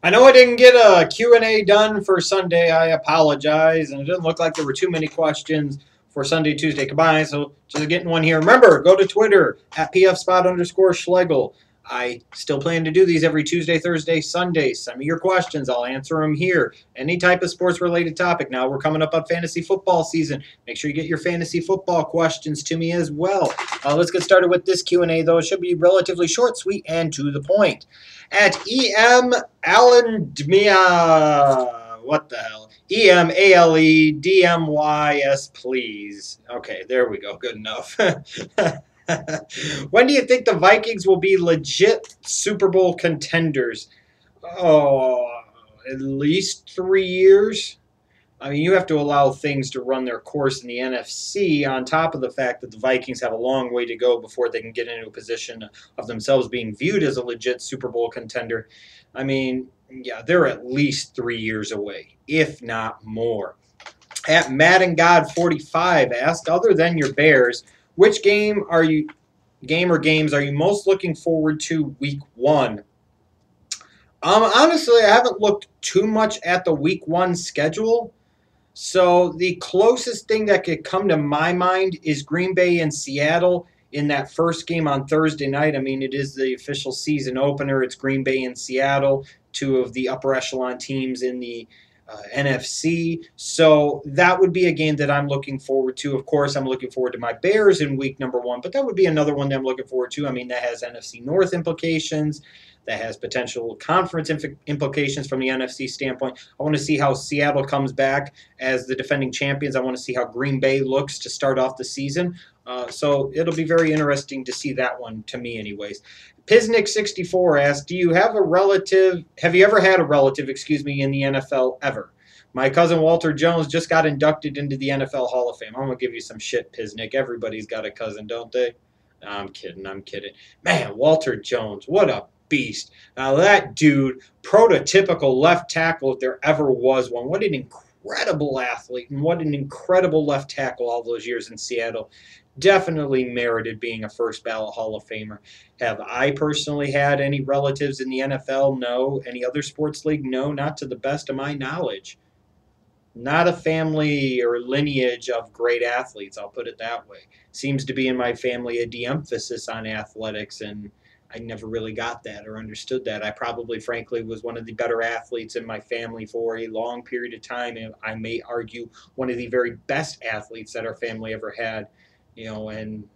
I know I didn't get a Q&A done for Sunday. I apologize. And it doesn't look like there were too many questions for Sunday, Tuesday combined. So just getting one here. Remember, go to Twitter at pfspot_Schlegel. I still plan to do these every Tuesday, Thursday, Sunday. Send me your questions. I'll answer them here. Any type of sports related topic. Now we're coming up on fantasy football season. Make sure you get your fantasy football questions to me as well. Let's get started with this Q&A, though. It should be relatively short, sweet, and to the point. At EM Allen Dmia, what the hell? EMALEDMYS, please. Okay, there we go. Good enough. When do you think the Vikings will be legit Super Bowl contenders? Oh, at least 3 years. I mean, you have to allow things to run their course in the NFC, on top of the fact that the Vikings have a long way to go before they can get into a position of themselves being viewed as a legit Super Bowl contender. I mean, yeah, they're at least 3 years away, if not more. At Madden God 45 asked, other than your Bears, which game or games are you most looking forward to week one? Honestly, I haven't looked too much at the week one schedule. So the closest thing that could come to my mind is Green Bay and Seattle in that first game on Thursday night. I mean, it is the official season opener. It's Green Bay and Seattle, two of the upper echelon teams in the NFC. So that would be a game that I'm looking forward to. Of course, I'm looking forward to my Bears in week number one, but that would be another one that I'm looking forward to. I mean, that has NFC North implications. That has potential conference implications from the NFC standpoint. I want to see how Seattle comes back as the defending champions. I want to see how Green Bay looks to start off the season. So it'll be very interesting to see that one, to me anyways. Piznik64 asked, have you ever had a relative, in the NFL ever? My cousin Walter Jones just got inducted into the NFL Hall of Fame. I'm going to give you some shit, Piznik. Everybody's got a cousin, don't they? No, I'm kidding. Man, Walter Jones, what a beast. Now that dude, prototypical left tackle if there ever was one. What an incredible athlete and what an incredible left tackle all those years in Seattle. Definitely merited being a first ballot Hall of Famer. Have I personally had any relatives in the NFL? No. Any other sports league? No, not to the best of my knowledge. Not a family or lineage of great athletes, I'll put it that way. Seems to be in my family a de-emphasis on athletics, and I never really got that or understood that. I probably, frankly, was one of the better athletes in my family for a long period of time, and I may argue one of the very best athletes that our family ever had. And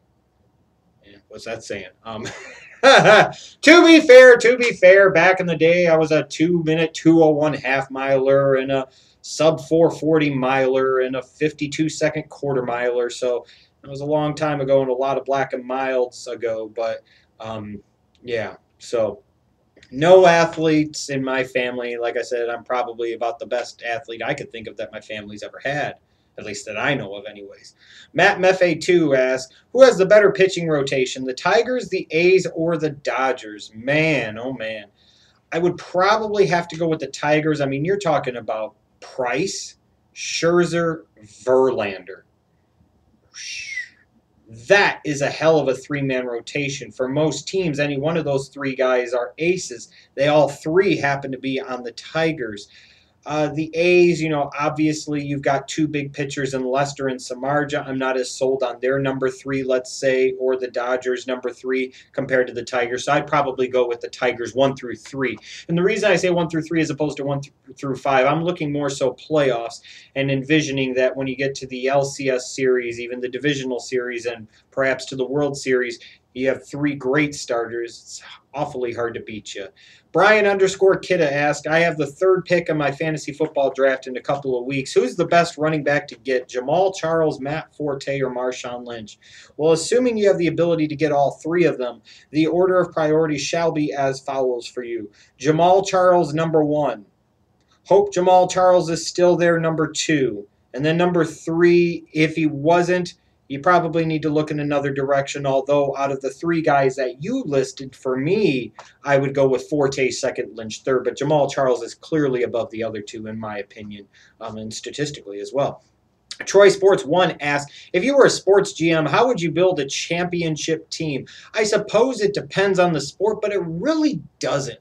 what's that saying? To be fair, back in the day, I was a 2-minute 2:01 half miler and a sub 4:40 miler and a 52-second quarter miler. So it was a long time ago and a lot of black and milds ago. But yeah, so no athletes in my family. Like I said, I'm probably about the best athlete I could think of that my family's ever had. At least that I know of, anyways. Matt Meffe2 asks, who has the better pitching rotation, the Tigers, the A's, or the Dodgers? Man, oh man. I would probably have to go with the Tigers. I mean, you're talking about Price, Scherzer, Verlander. That is a hell of a three-man rotation. For most teams, any one of those three guys are aces. They all three happen to be on the Tigers. The A's, obviously you've got two big pitchers in Lester and Samardzija. I'm not as sold on their number three, let's say, or the Dodgers number three compared to the Tigers. So I'd probably go with the Tigers 1 through 3. And the reason I say 1 through 3 as opposed to 1 through 5, I'm looking more so playoffs and envisioning that when you get to the LCS series, even the divisional series, and perhaps to the World Series, you have three great starters. It's awfully hard to beat you. Brian_Kidda asked, I have the third pick of my fantasy football draft in a couple of weeks. Who's the best running back to get? Jamal Charles, Matt Forte, or Marshawn Lynch? Well, assuming you have the ability to get all three of them, the order of priority shall be as follows for you. Jamal Charles, number 1. Hope Jamal Charles is still there, number 2. And then number 3, if he wasn't, you probably need to look in another direction, although out of the three guys that you listed, for me, I would go with Forte second, Lynch third, but Jamal Charles is clearly above the other two, in my opinion, and statistically as well. Troy Sports 1 asks, if you were a sports GM, how would you build a championship team? I suppose it depends on the sport, but it really doesn't,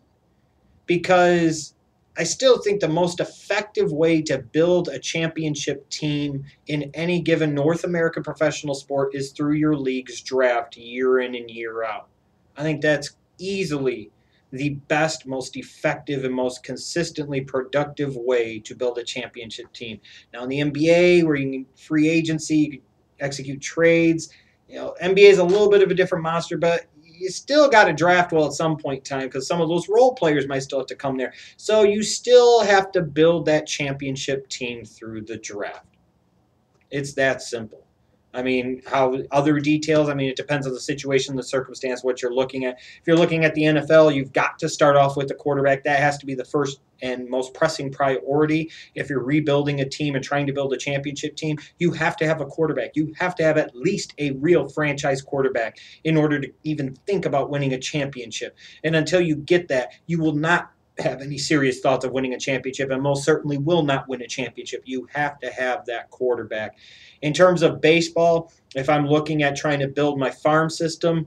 because I still think the most effective way to build a championship team in any given North American professional sport is through your league's draft year in and year out. I think that's easily the best, most effective, and most consistently productive way to build a championship team. Now, in the NBA, where you can free agency, you can execute trades. NBA is a little bit of a different monster, but you still got to draft well at some point in time because some of those role players might still have to come there. So you still have to build that championship team through the draft. It's that simple. I mean, how other details, I mean, it depends on the situation, the circumstance, what you're looking at. If you're looking at the NFL, you've got to start off with a quarterback. That has to be the first and most pressing priority. If you're rebuilding a team and trying to build a championship team, you have to have a quarterback. You have to have at least a real franchise quarterback in order to even think about winning a championship. And until you get that, you will not have any serious thoughts of winning a championship, and most certainly will not win a championship. You have to have that quarterback. In terms of baseball, if I'm looking at trying to build my farm system,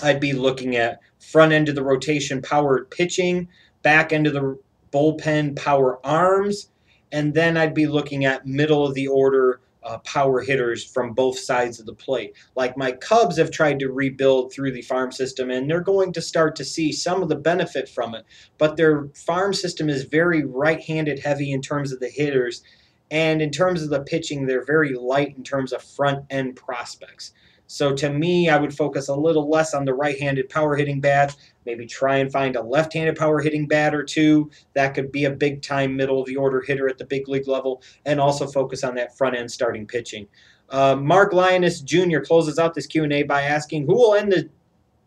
I'd be looking at front end of the rotation powered pitching, back end of the bullpen power arms, and then I'd be looking at middle of the order power hitters from both sides of the plate. Like my Cubs have tried to rebuild through the farm system, and they're going to start to see some of the benefit from it. But their farm system is very right-handed heavy in terms of the hitters, and in terms of the pitching, they're very light in terms of front-end prospects. So to me, I would focus a little less on the right-handed power-hitting bats, maybe try and find a left-handed power-hitting bat or two. That could be a big-time middle-of-the-order hitter at the big league level, and also focus on that front-end starting pitching. Mark Lioness Jr. closes out this Q&A by asking, who will end the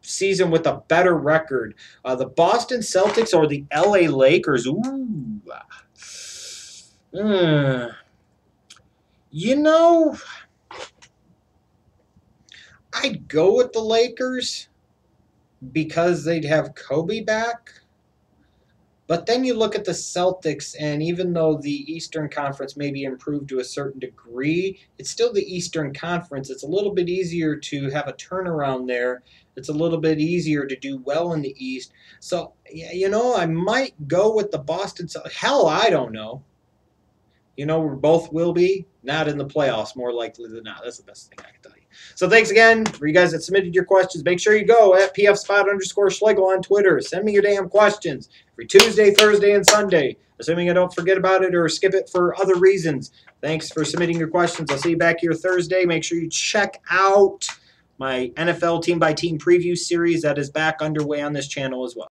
season with a better record, the Boston Celtics or the LA Lakers? Ooh. You know, I'd go with the Lakers because they'd have Kobe back. But then you look at the Celtics, and even though the Eastern Conference maybe improved to a certain degree, it's still the Eastern Conference. It's a little bit easier to have a turnaround there. It's a little bit easier to do well in the East. So, I might go with the Boston Celtics. Hell, I don't know. We both will be. Not in the playoffs, more likely than not. That's the best thing I can tell you. So thanks again for you guys that submitted your questions. Make sure you go at pfspot_Schlegel on Twitter. Send me your damn questions every Tuesday, Thursday, and Sunday, assuming I don't forget about it or skip it for other reasons. Thanks for submitting your questions. I'll see you back here Thursday. Make sure you check out my NFL team-by-team preview series that is back underway on this channel as well.